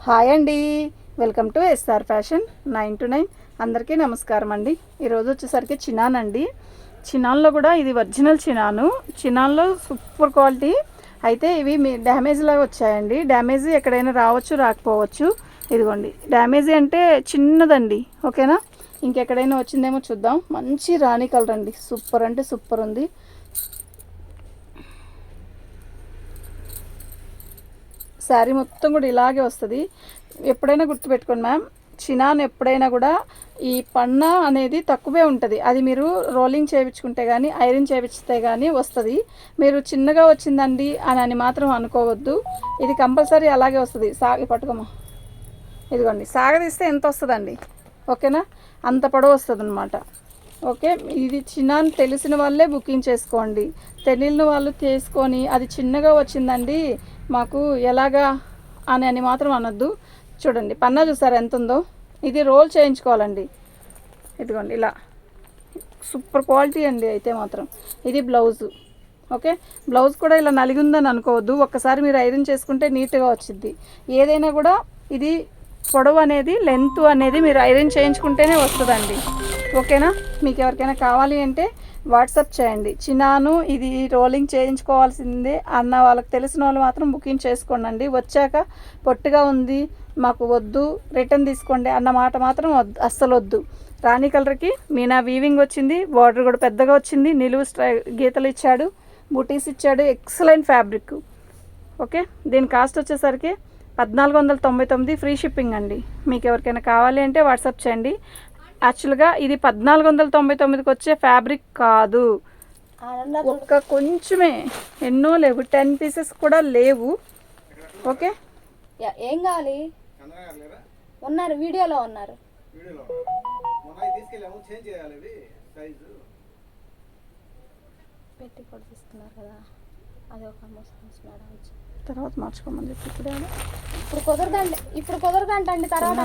Hi అండి, welcome to SR fashion 9 to 9. అందరికీ నమస్కారం అండి. ఈరోజు వచ్చేసరికి చినాన్ అండి. చినాన్లో కూడా ఇది ఒరిజినల్ చినాను. చినాన్లో సూపర్ క్వాలిటీ. అయితే ఇవి మీ డ్యామేజ్ లాగా వచ్చాయండి. డ్యామేజ్ ఎక్కడైనా రావచ్చు, రాకపోవచ్చు. ఇదిగోండి, డ్యామేజ్ అంటే చిన్నదండి, ఓకేనా. ఇంకెక్కడైనా వచ్చిందేమో చూద్దాం. మంచి రాణి కలర్ అండి, సూపర్ అంటే సూపర్ ఉంది. శారీ మొత్తం కూడా ఇలాగే వస్తుంది. ఎప్పుడైనా గుర్తుపెట్టుకోండి మ్యామ్, చినాన్ ఎప్పుడైనా కూడా ఈ పన్నా అనేది తక్కువే ఉంటుంది. అది మీరు రోలింగ్ చేయించుకుంటే కానీ, ఐరన్ చేయించితే కానీ వస్తుంది. మీరు చిన్నగా వచ్చిందండి అని మాత్రం అనుకోవద్దు. ఇది కంపల్సరీ అలాగే వస్తుంది. పట్టుకోమా, ఇదిగోండి, సాగదీస్తే ఎంత వస్తుందండి, ఓకేనా, అంత పొడవు వస్తుంది అనమాట. ఓకే, ఇది చిన్నాన్ తెలిసిన వాళ్ళే బుకింగ్ చేసుకోండి. తెలియని వాళ్ళు తీసుకొని అది చిన్నగా వచ్చిందండి మాకు ఎలాగా అని మాత్రం అనొద్దు. చూడండి, పన్నా చూసారా ఎంత ఉందో. ఇది రోల్ చేయించుకోవాలండి. ఇదిగోండి, ఇలా సూపర్ క్వాలిటీ అండి. అయితే మాత్రం ఇది బ్లౌజు. ఓకే, బ్లౌజ్ కూడా ఇలా నలిగి ఉందని అనుకోవద్దు. ఒక్కసారి మీరు ఐరన్ చేసుకుంటే నీట్గా వచ్చింది. ఏదైనా కూడా ఇది పొడవు అనేది, లెంత్ అనేది మీరు ఐరన్ చేయించుకుంటేనే వస్తుందండి, ఓకేనా. మీకు ఎవరికైనా కావాలి అంటే వాట్సాప్ చేయండి. చిన్నాను ఇది రోలింగ్ చేయించుకోవాల్సిందే అన్న వాళ్ళకి తెలిసిన వాళ్ళు మాత్రం బుకింగ్ చేసుకోండి. వచ్చాక పొట్టుగా ఉంది మాకు వద్దు, రిటర్న్ తీసుకోండి అన్న మాట మాత్రం అస్సలు వద్దు. రాణి కలర్కి మీనా వీవింగ్ వచ్చింది, బార్డర్ కూడా పెద్దగా వచ్చింది, నిలువు గీతలు ఇచ్చాడు, బుటీస్ ఇచ్చాడు, ఎక్సలెంట్ ఫ్యాబ్రిక్. ఓకే, దీని కాస్ట్ వచ్చేసరికి 1499, ఫ్రీ షిప్పింగ్ అండి. మీకు ఎవరికైనా కావాలి అంటే వాట్సాప్ చేయండి. యాక్చువల్గా ఇది 1499కి వచ్చే ఫ్యాబ్రిక్ కాదు, ఒక్క కొంచెమే, ఎన్నో లేవు, 10 పీసెస్ కూడా లేవు. ఓకే, ఏం కావాలి, ఉన్నారు వీడియోలో ఉన్నారు. పెట్టి కూడా తీసుకున్నారు కదా, అది ఒక తర్వాత మార్చుకోమని చెప్పి ఇప్పుడు కుదరదండి తర్వాత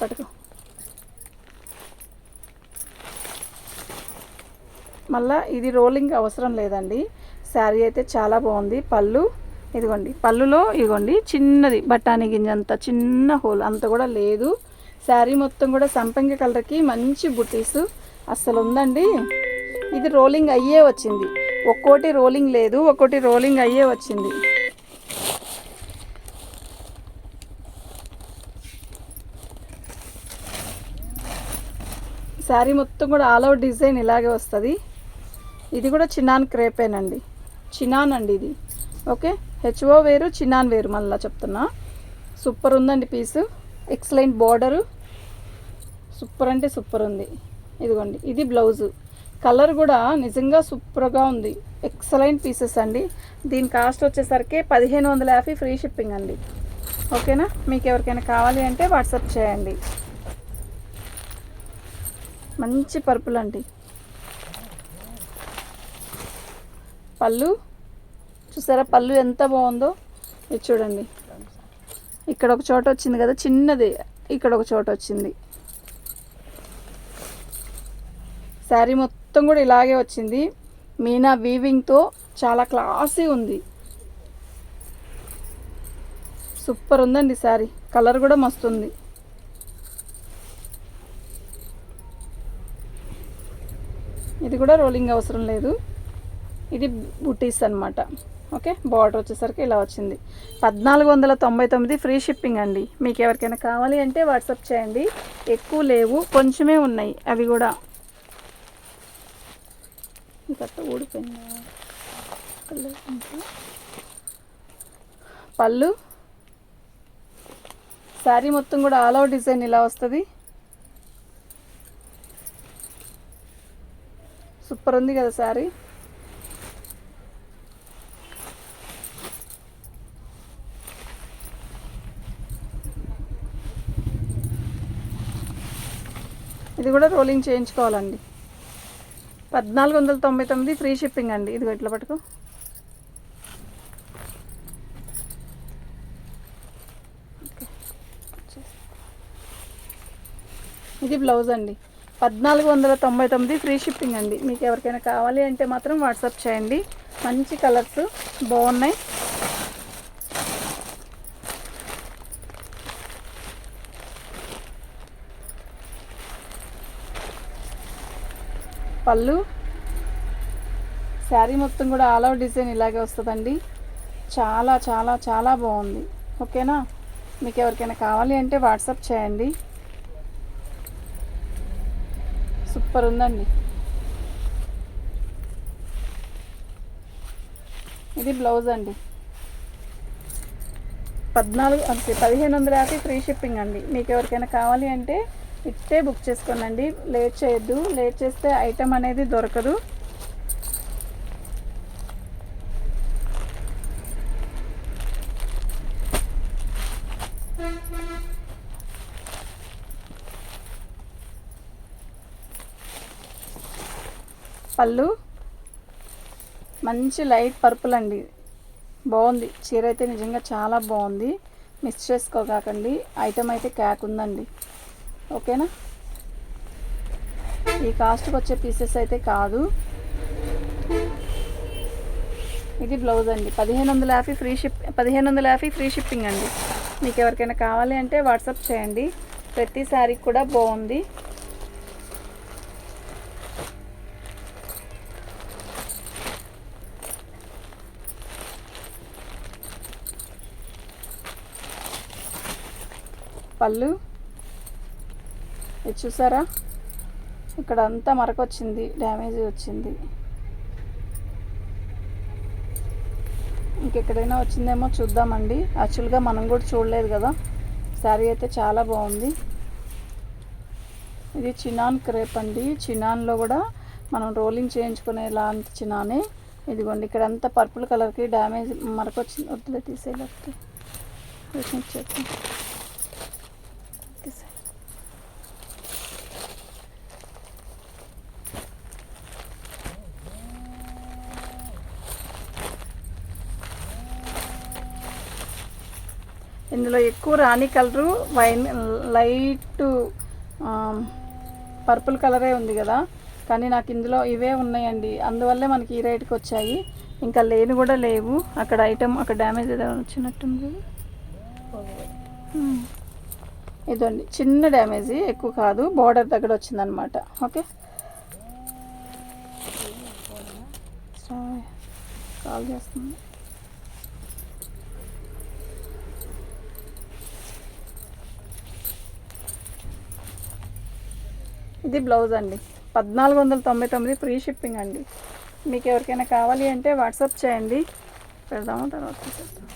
పట్టుకో. మళ్ళీ ఇది రోలింగ్ అవసరం లేదండి. శారీ అయితే చాలా బాగుంది. పళ్ళు ఇదిగోండి, పళ్ళులో ఇదిగోండి చిన్నది బఠానీ గింజంత చిన్న హోల్ అంత కూడా లేదు. శారీ మొత్తం కూడా సంపంగి కలర్కి మంచి బుటీస్ అస్సలు ఉందండి. ఇది రోలింగ్ అయ్యే వచ్చింది, ఒక్కోటి రోలింగ్ లేదు, ఒక్కోటి రోలింగ్ అయ్యే వచ్చింది. శారీ మొత్తం కూడా ఆల్ అవుట్ డిజైన్ ఇలాగే వస్తుంది. ఇది కూడా చినాన్ క్రేపేనండి, చినాన్ అండి ఇది. ఓకే, హెచ్ఓ వేరు, చినాన్ వేరు, మళ్ళీ చెప్తున్నా. సూపర్ ఉందండి పీసు, ఎక్సలెంట్ బార్డరు, సూపర్ అంటే సూపర్ ఉంది. ఇదిగోండి, ఇది బ్లౌజు. కలర్ కూడా నిజంగా సూపర్గా ఉంది, ఎక్సలెంట్ పీసెస్ అండి. దీని కాస్ట్ వచ్చేసరికి 1550, ఫ్రీ షిప్పింగ్ అండి. ఓకేనా, మీకు ఎవరికైనా కావాలి అంటే వాట్సాప్ చేయండి. మంచి పర్పుల్ అండి. పళ్ళు చూసారా, పళ్ళు ఎంత బాగుందో. ఇది చూడండి, ఇక్కడ ఒక చోట వచ్చింది కదా చిన్నది, ఇక్కడ ఒక చోట వచ్చింది. శారీ మొత్తం కూడా ఇలాగే వచ్చింది, మీనా వీవింగ్తో చాలా క్లాసీ ఉంది. సూపర్ ఉందండి శారీ, కలర్ కూడా మస్తు ఉంది. ఇది కూడా రోలింగ్ అవసరం లేదు, ఇది బుటీస్ అనమాట. ఓకే, బార్డర్ వచ్చేసరికి ఇలా వచ్చింది. 1499, ఫ్రీ షిప్పింగ్ అండి. మీకు ఎవరికైనా కావాలి అంటే వాట్సాప్ చేయండి. ఎక్కువ లేవు, కొంచెమే ఉన్నాయి, అవి కూడా. ఊడిపోయింది. పళ్ళు, శారీ మొత్తం కూడా ఆల్ అవుట్ డిజైన్ ఇలా వస్తుంది. సూపర్ ఉంది కదా శారీ. ఇది కూడా రోలింగ్ చేయించుకోవాలండి. 1499, ఫ్రీ షిప్పింగ్ అండి. ఇది ఎట్లా పట్టుకో. ఇది బ్లౌజ్ అండి. 1499 ఫ్రీ షిప్పింగ్ అండి. మీకు ఎవరికైనా కావాలి అంటే మాత్రం వాట్సాప్ చేయండి. మంచి కలర్స్ బాగున్నాయి. పళ్ళు శారీ మొత్తం కూడా ఆల్ ఓవర్ డిజైన్ ఇలాగే వస్తుందండి. చాలా చాలా చాలా బాగుంది. ఓకేనా, మీకు ఎవరికైనా కావాలి అంటే వాట్సాప్ చేయండి. సూపర్ ఉందండి. ఇది బ్లౌజ్ అండి. 1550 ఫ్రీ షిప్పింగ్ అండి. మీకు ఎవరికైనా కావాలి అంటే ఇట్టే బుక్ చేసుకోనండి. లేట్ చేయొద్దు, లేట్ చేస్తే ఐటమ్ అనేది దొరకదు. పళ్ళు మంచి లైట్ పర్పుల్ అండి. బాగుంది చీర అయితే, నిజంగా చాలా బాగుంది. మిస్ చేసుకోకండి. ఐటమ్ అయితే క్యాక్ ఉందండి. ఓకేనా, ఈ కాస్ట్కి వచ్చే పీసెస్ అయితే కాదు. ఇది బ్లౌజ్ అండి. 1550 ఫ్రీ షిప్పింగ్ అండి. మీకు ఎవరికైనా కావాలి అంటే వాట్సాప్ చేయండి. ప్రతి శారీ కూడా బాగుంది. పళ్ళు ఇది చూసారా, ఇక్కడ అంతా మరకొచ్చింది, డ్యామేజ్ వచ్చింది. ఇంకెక్కడైనా వచ్చిందేమో చూద్దామండి. యాక్చువల్గా మనం కూడా చూడలేదు కదా. శారీ అయితే చాలా బాగుంది. ఇది చినాన్ క్రేప్ అండి. చినాన్లో కూడా మనం రోలింగ్ చేయించుకునే లాంటి చినానే. ఇదిగోండి, ఇక్కడ అంతా పర్పుల్ కలర్కి డ్యామేజ్ మరకొచ్చింది. వద్దులే, తీసేయలేకపోతే ఇందులో ఎక్కువ రాణి కలరు, వైన్ లైట్ పర్పుల్ కలరే ఉంది కదా, కానీ నాకు ఇందులో ఇవే ఉన్నాయండి. అందువల్లే మనకి ఈ రేట్కి వచ్చాయి. ఇంకా లేని కూడా లేవు. అక్కడ ఐటమ్ అక్కడ డ్యామేజ్ ఏదైనా వచ్చినట్టుంది. ఇదండి చిన్న డ్యామేజ్, ఎక్కువ కాదు. బార్డర్ దగ్గర వచ్చిందనమాట. ఓకే, కాల్ చేస్తుంది. ఇది బ్లౌజ్ అండి. 1499 ఫ్రీ షిప్పింగ్ అండి. మీకు ఎవరికైనా కావాలి అంటే వాట్సాప్ చేయండి. పెడదాము, తర్వాత చేద్దాం.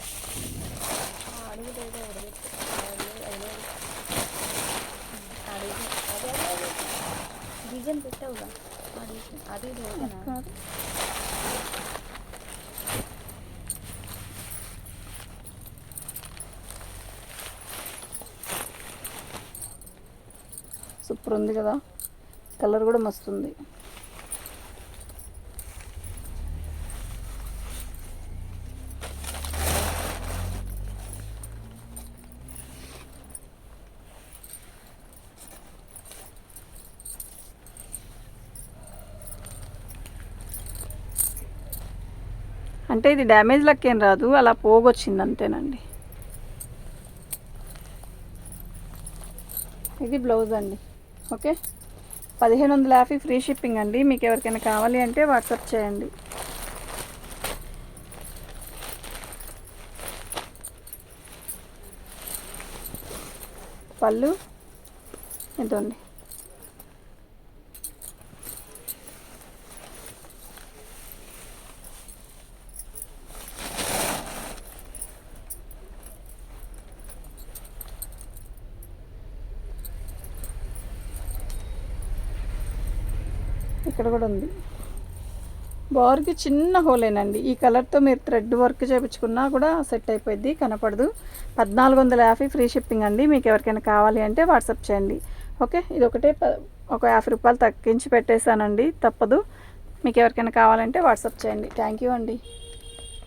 డిజైన్ పెట్టావుగా, అది కాదు, సూపర్ ఉంది కదా, కలర్ కూడా మస్తుంది. అంటే ఇది డ్యామేజ్ లెక్కేం రాదు, అలా పోగొచ్చింది అంతేనండి. ఇది బ్లౌజ్ అండి. ఓకే, 1550 ఫ్రీ షిప్పింగ్ అండి. మీకు ఎవరికైనా కావాలి అంటే వాట్సాప్ చేయండి. పళ్ళు ఇదండి. ఇక్కడ కూడా ఉంది. బార్కి చిన్న హోలేనండి. ఈ కలర్తో మీరు థ్రెడ్ వర్క్ చేయించుకున్నా కూడా సెట్ అయిపోద్ది, కనపడదు. 1450 ఫ్రీ షిప్పింగ్ అండి. మీకు ఎవరికైనా కావాలి అంటే వాట్సాప్ చేయండి. ఓకే, ఇది ఒకటే ఒక 50 రూపాయలు తగ్గించి పెట్టేశానండి, తప్పదు. మీకు ఎవరికైనా కావాలంటే వాట్సాప్ చేయండి. థ్యాంక్ యూ అండి.